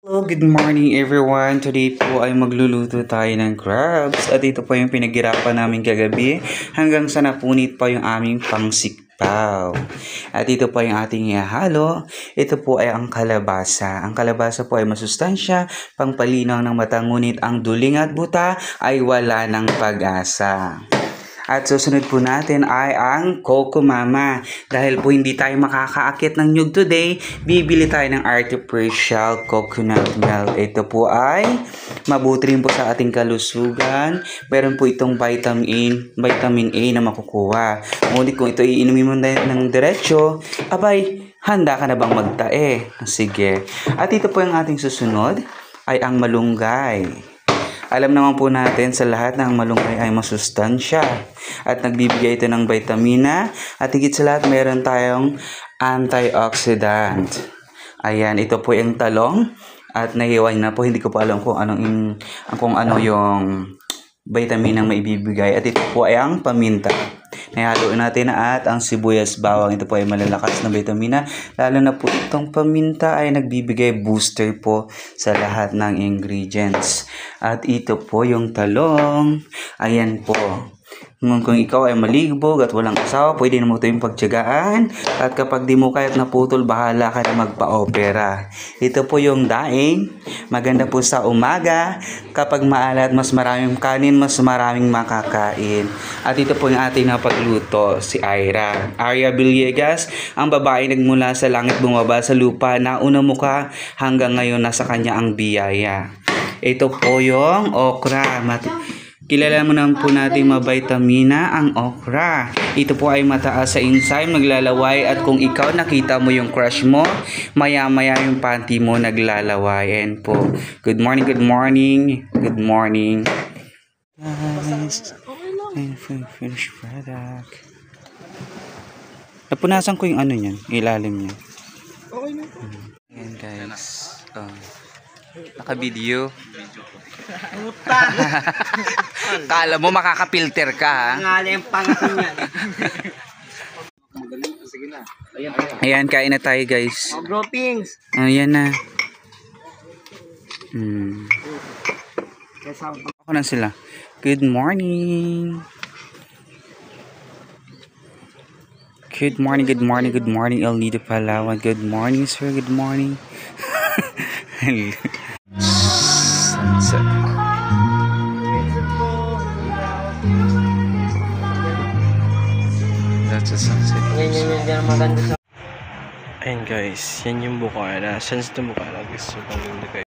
Hello, good morning everyone. Today po ay magluluto tayo ng crabs at ito po yung pinaghirapan namin kagabi hanggang sa napunit pa yung aming pangsikpaw. At ito po yung ating ihahalo. Ito po ay ang kalabasa. Ang kalabasa po ay masustansya, pangpalinaw ng mata, ngunit ang duling at buta ay wala ng pag-asa. At susunod po natin ay ang Coco Mama. Dahil po hindi tayo makakaakit ng nyug today, bibili tayo ng artificial coconut milk. Ito po ay mabuti rin po sa ating kalusugan. Meron po itong vitamin A na makukuha. Ngunit kung ito iinumin mo ng diretsyo, abay, handa ka na bang magtae? Sige. At ito po yung ating susunod ay ang malunggay. Alam naman po natin sa lahat ng malunggay ay masustansya at nagbibigay ito ng vitamina at higit sa lahat meron tayong antioxidant. Ayan, ito po yung talong at nahiway na po, hindi ko po alam kung ano yung vitamin ang maibibigay at ito po ay ang paminta. Nahalo natin at ang sibuyas bawang, ito po ay malalakas na vitamina, lalo na po itong paminta ay nagbibigay booster po sa lahat ng ingredients. At ito po yung talong, ayan po. Kung ikaw ay maligbog at walang asawa, pwede mo ito yung pagtiyagaan. At kapag di mo kaya't naputol, bahala ka na magpa-opera. Ito po yung daing. Maganda po sa umaga. Kapag maalat, mas maraming kanin, mas maraming makakain. At ito po yung ating napagluto, si Ira. Aria Villegas, ang babae nagmula sa langit bumaba sa lupa, nauna mukha hanggang ngayon nasa kanya ang biyaya. Ito po yung okra. Kilala mo naman po natin mabitamina ang okra. Ito po ay mataas sa enzyme, naglalaway at kung ikaw nakita mo yung crush mo, maya-maya yung panty mo naglalaway. And po, good morning, good morning, good morning. Guys, finished product. Napunasan ko yung ano niyan, ilalim niya. Ayan guys, naka-video. Kala mo makaka-filter ka ha? Ngayon pangasin yan. Ayan, kain na tayo guys. Oh, groupings. Ayan na. Ako na sila. Good morning. Good morning, good morning, good morning El Nido Palawan. Good morning sir, good morning. Sunset. That's a sunset. Yan maganda sa... Ayun guys, yan yung buka na. Sense na buka na gusto kong hindi kayo.